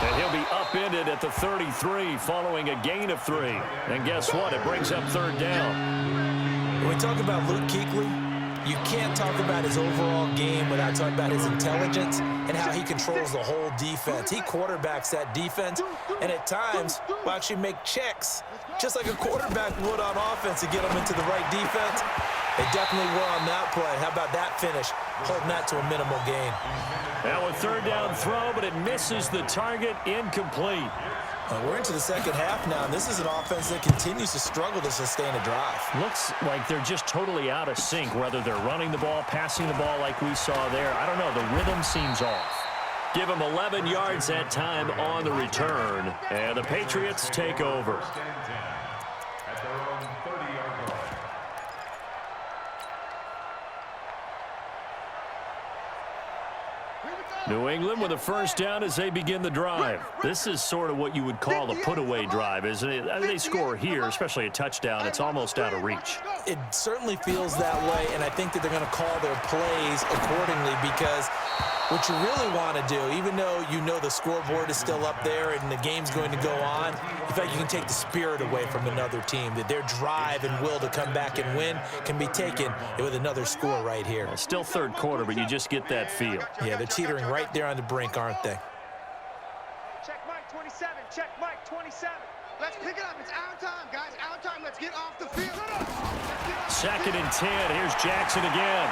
And he'll be upended at the 33 following a gain of 3. And guess what? It brings up third down. When we talk about Luke Kuechly, you can't talk about his overall game without talking about his intelligence and how he controls the whole defense. He quarterbacks that defense, and at times will actually make checks, just like a quarterback would on offense to get them into the right defense. They definitely were on that play. How about that finish? Holding that to a minimal gain. Now a third down throw, but it misses the target. Incomplete. We're into the second half now, and this is an offense that continues to struggle to sustain a drive. Looks like they're just totally out of sync, whether they're running the ball, passing the ball like we saw there. I don't know. The rhythm seems off. Give them 11 yards that time on the return, and the Patriots take over. New England with a first down as they begin the drive. This is sort of what you would call a put-away drive, isn't it? As they score here, especially a touchdown, it's almost out of reach. It certainly feels that way, and I think that they're going to call their plays accordingly, because what you really want to do, even though you know the scoreboard is still up there and the game's going to go on, in fact, you can take the spirit away from another team, that their drive and will to come back and win can be taken with another score right here. Still third quarter, but you just get that feel. Yeah, they're teetering right there on the brink, aren't they? Check Mike 27. Check Mike 27. Let's pick it up. It's our time, guys. Our time. Let's get off the field. Second and 10. Here's Jackson again.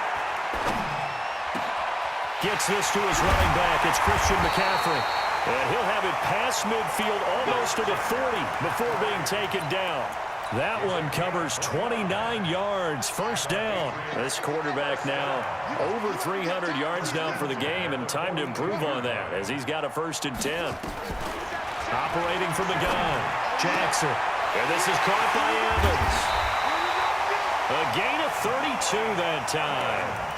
Gets this to his running back. It's Christian McCaffrey. And he'll have it past midfield almost to the 40 before being taken down. That one covers 29 yards. First down. This quarterback now over 300 yards now for the game, and time to improve on that as he's got a first and 10. Operating from the gun, Jackson. And this is caught by Evans. A gain of 32 that time.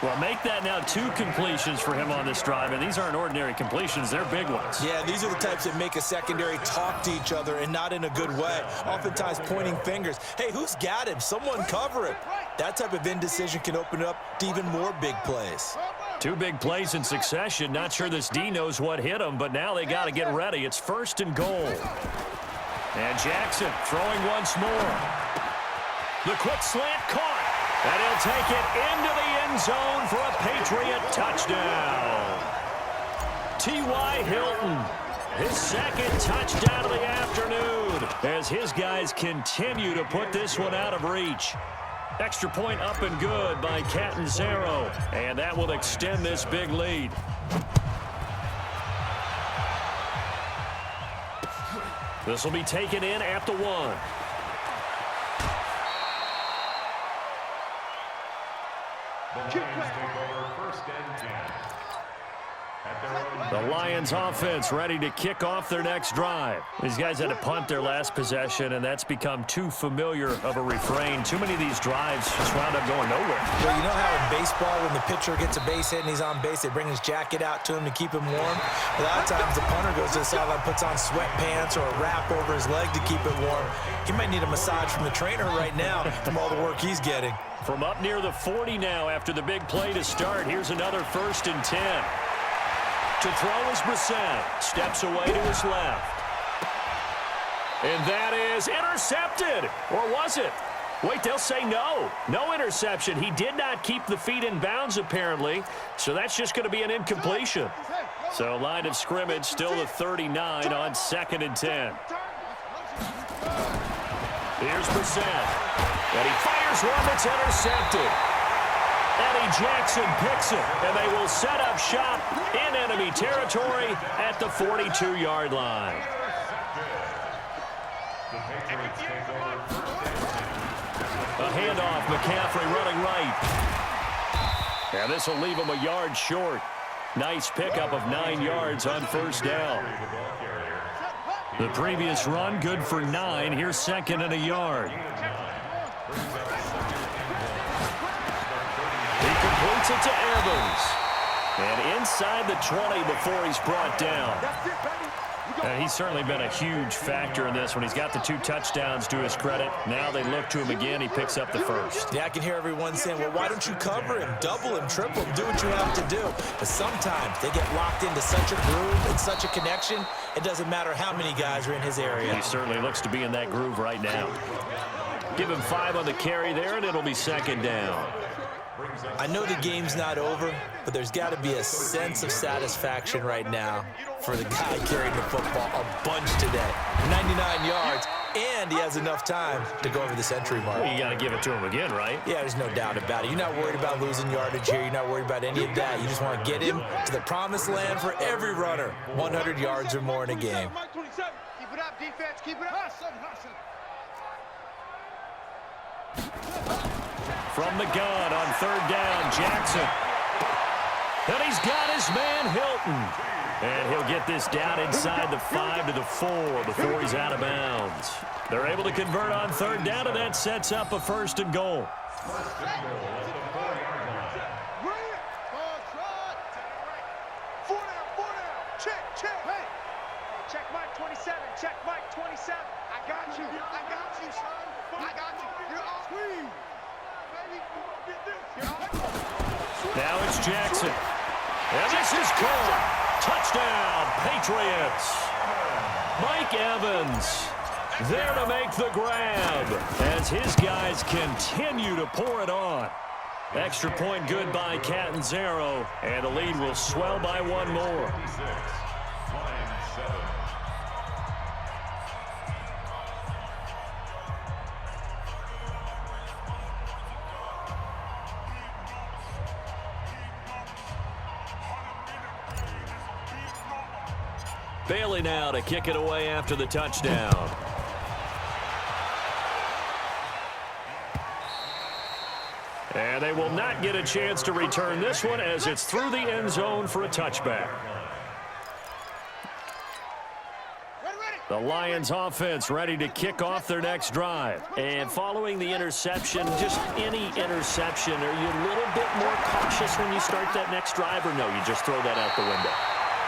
Well, make that now 2 completions for him on this drive, and these aren't ordinary completions. They're big ones. Yeah, these are the types that make a secondary talk to each other, and not in a good way. Oftentimes pointing fingers. Hey, who's got him? Someone cover him. That type of indecision can open up to even more big plays. 2 big plays in succession. Not sure this D knows what hit him, but now they got to get ready. It's first and goal. And Jackson throwing once more. The quick slant caught. And he'll take it into the end zone for a Patriot touchdown. T.Y. Hilton, his second touchdown of the afternoon, as his guys continue to put this one out of reach. Extra point up and good by Catanzaro, and that will extend this big lead. This will be taken in at the 1. The Lions offense ready to kick off their next drive. These guys had to punt their last possession, and that's become too familiar of a refrain. Too many of these drives just wound up going nowhere. Well, you know how in baseball when the pitcher gets a base hit and he's on base, they bring his jacket out to him to keep him warm? A lot of times the punter goes to the sideline, puts on sweatpants or a wrap over his leg to keep it warm. He might need a massage from the trainer right now from all the work he's getting. From up near the 40 now after the big play to start, here's another first and 10. To throw is Brissett. Steps away to his left. And that is intercepted. Or was it? Wait, they'll say no. No interception. He did not keep the feet in bounds, apparently. So that's just going to be an incompletion. So line of scrimmage still the 39 on second and 10. Here's Brissett. And he fires one that's intercepted. Eddie Jackson picks it, and they will set up shop in enemy territory at the 42-yard line. A handoff, McCaffrey running right. And this will leave him a yard short. Nice pickup of 9 yards on first down. The previous run, good for 9. Here's second and a yard. Completes it to Evans. And inside the 20 before he's brought down. He's certainly been a huge factor in this when he's got the 2 touchdowns to his credit. Now they look to him again. He picks up the first. Yeah, I can hear everyone saying, well, why don't you cover him, double him, triple him, do what you have to do. But sometimes they get locked into such a groove and such a connection, it doesn't matter how many guys are in his area. He certainly looks to be in that groove right now. Give him 5 on the carry there, and it'll be second down. I know the game's not over, but there's got to be a sense of satisfaction right now for the guy carrying the football a bunch today. 99 yards, and he has enough time to go over the century mark. Well, you got to give it to him again, right? Yeah, there's no doubt about it. You're not worried about losing yardage here. You're not worried about any of that. You just want to get him to the promised land for every runner. 100 yards or more in a game. Keep it up, defense. Keep it up. From the gun on 3rd down, Jackson. And he's got his man Hilton. And he'll get this down inside the 5 to the 4 before he's out of bounds. They're able to convert on 3rd down, and that sets up a 1st and goal. Check Mike 27. Check Mike 27. I got you. I got you, son. I got you. You're off. Now it's Jackson. And this is caught. Touchdown, Patriots. Mike Evans there to make the grab as his guys continue to pour it on. Extra point good by Catanzaro, and the lead will swell by 1 more. Bailey now to kick it away after the touchdown. And they will not get a chance to return this one as it's through the end zone for a touchback. The Lions offense ready to kick off their next drive. And following the interception, just any interception, are you a little bit more cautious when you start that next drive, or no, you just throw that out the window?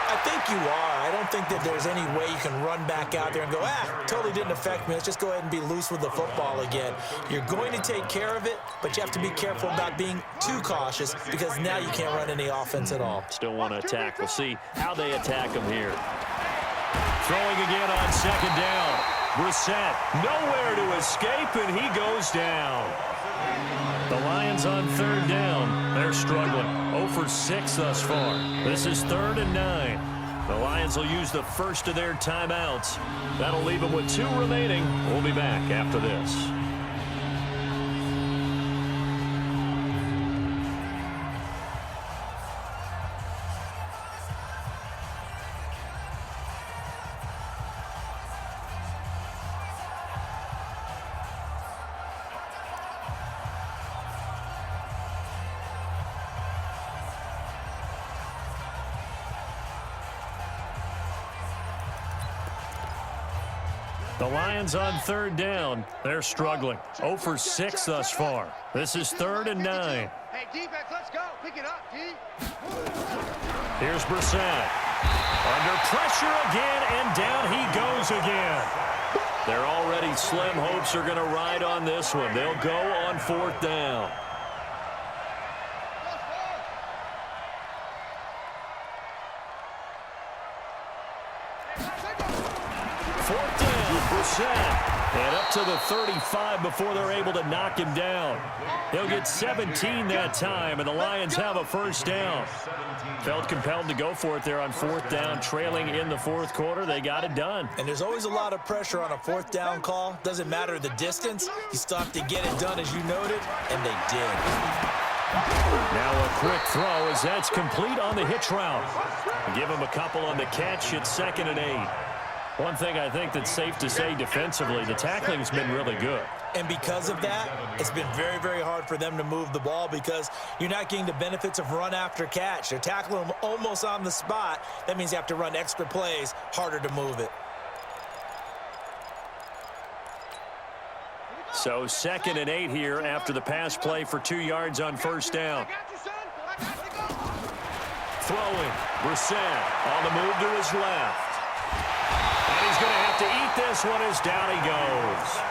I think you are. I don't think that there's any way you can run back out there and go, totally didn't affect me. Let's just go ahead and be loose with the football again. You're going to take care of it, but you have to be careful about being too cautious because now you can't run any offense at all. Still want to attack. We'll see how they attack them here. Throwing again on 2nd down. Brissett nowhere to escape, and he goes down. The Lions on 3rd down. They're struggling. 0 for 6 thus far. This is 3rd and 9. The Lions will use the first of their timeouts. That'll leave them with 2 remaining. We'll be back after this. The Lions on 3rd down. They're struggling. 0 for 6 thus far. This is 3rd and 9. Hey, defense, let's go. Pick it up, D. Here's Brissett. Under pressure again, and down he goes again. Their already slim hopes are going to ride on this one. They'll go on 4th down. And up to the 35 before they're able to knock him down. He'll get 17 that time, and the Lions have a 1st down. Felt compelled to go for it there on 4th down, trailing in the 4th quarter. They got it done. And there's always a lot of pressure on a 4th down call. Doesn't matter the distance. You still have to get it done, as you noted, and they did. Now a quick throw as that's complete on the hitch route. Give him a couple on the catch. It's 2nd and 8. One thing I think that's safe to say defensively, the tackling's been really good. And because of that, it's been very, very hard for them to move the ball because you're not getting the benefits of run after catch. They're tackling them almost on the spot. That means you have to run extra plays, harder to move it. So 2nd and 8 here after the pass play for 2 yards on 1st down. Throwing, Brissett on the move to his left. set to eat this one as down he goes.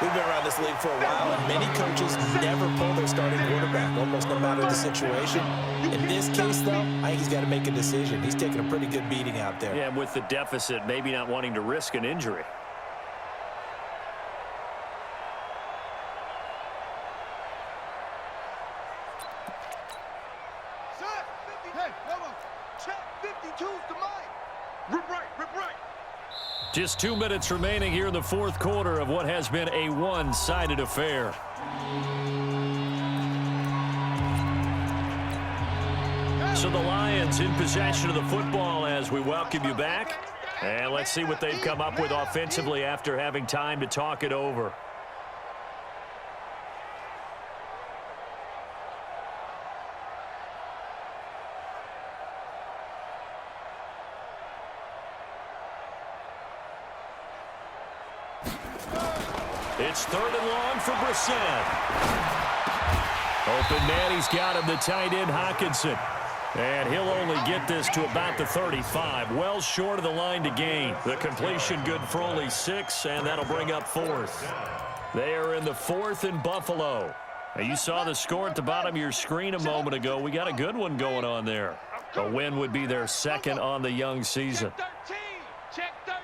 We've been around this league for a while, and many coaches never pull their starting quarterback, almost no matter the situation. In this case, though, I think he's got to make a decision. He's taking a pretty good beating out there. Yeah, and with the deficit, maybe not wanting to risk an injury. Just 2 minutes remaining here in the fourth quarter of what has been a one-sided affair. So the Lions in possession of the football as we welcome you back. And let's see what they've come up with offensively after having time to talk it over. It's 3rd and long for Brissett. Open man, he's got him, the tight end, Hockenson. And he'll only get this to about the 35. Well short of the line to gain. The completion good for only 6, and that'll bring up 4th. They are in the 4th in Buffalo. Now, you saw the score at the bottom of your screen a moment ago. We got a good one going on there. A win would be their 2nd on the young season. Check 13.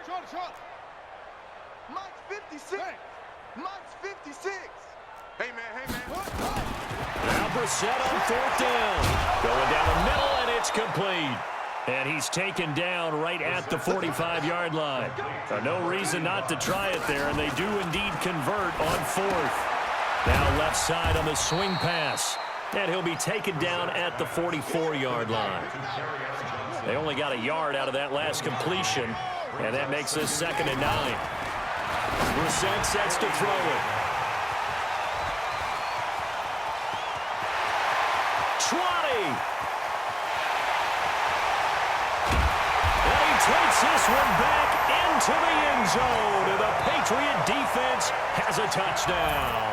Mike's 56. Mike's 56. Hey, man. Now Brissett on 4th down. Going down the middle, and it's complete. And he's taken down right at the 45-yard line. No reason not to try it there, and they do indeed convert on 4th. Now left side on the swing pass. And he'll be taken down at the 44-yard line. They only got a yard out of that last completion, and that makes this 2nd and 9. Brissett sets to throw it. 20. And he takes this one back into the end zone. And the Patriot defense has a touchdown.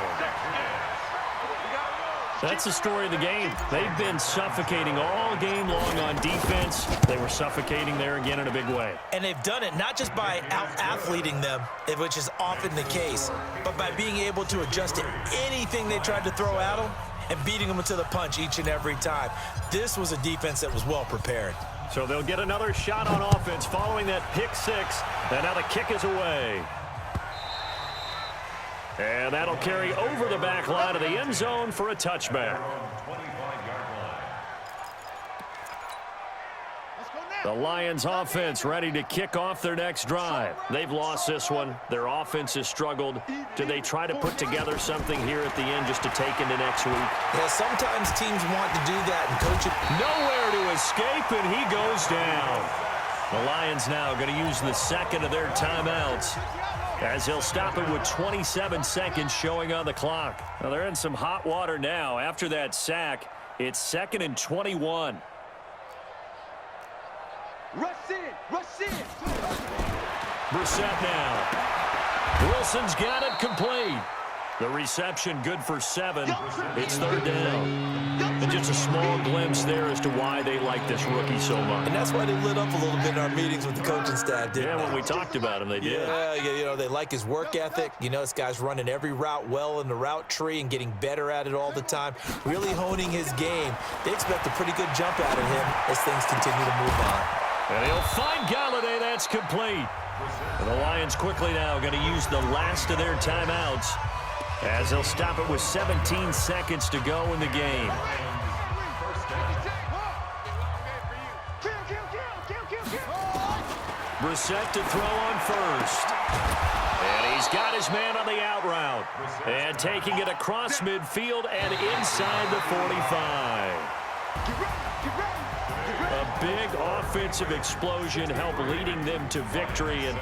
That's the story of the game. They've been suffocating all game long on defense. They were suffocating there again in a big way. And they've done it not just by out-athleting them, which is often the case, but by being able to adjust to anything they tried to throw at them and beating them to the punch each and every time. This was a defense that was well prepared. So they'll get another shot on offense following that pick 6. And now the kick is away. And that'll carry over the back line of the end zone for a touchback. The Lions offense ready to kick off their next drive. They've lost this one. Their offense has struggled. Do they try to put together something here at the end just to take into next week? Yeah, sometimes teams want to do that and coach it. Nowhere to escape, and he goes down. The Lions now going to use the 2nd of their timeouts, as he'll stop it with 27 seconds showing on the clock. Now they're in some hot water now. After that sack, it's 2nd and 21. Rush in. Brissett now. Wilson's got it complete. The reception good for 7. It's 3rd down. And just a small glimpse there as to why they like this rookie so much. And that's why they lit up a little bit in our meetings with the coaching staff, didn't they? Yeah, when we talked about him, they did. Yeah, you know, they like his work ethic. You know, this guy's running every route well in the route tree and getting better at it all the time, really honing his game. They expect a pretty good jump out of him as things continue to move on. And he'll find Galladay. That's complete. And the Lions quickly now going to use the last of their timeouts, as they'll stop it with 17 seconds to go in the game. Brissett to throw on 1st. And he's got his man on the out route. And taking it across midfield and inside the 45. A big offensive explosion helped leading them to victory. And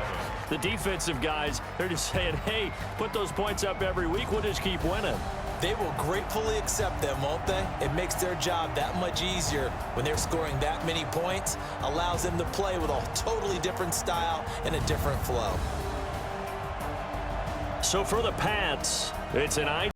the defensive guys, they're just saying, hey, put those points up every week. We'll just keep winning. They will gratefully accept them, won't they? It makes their job that much easier when they're scoring that many points. Allows them to play with a totally different style and a different flow. So for the Pats, it's an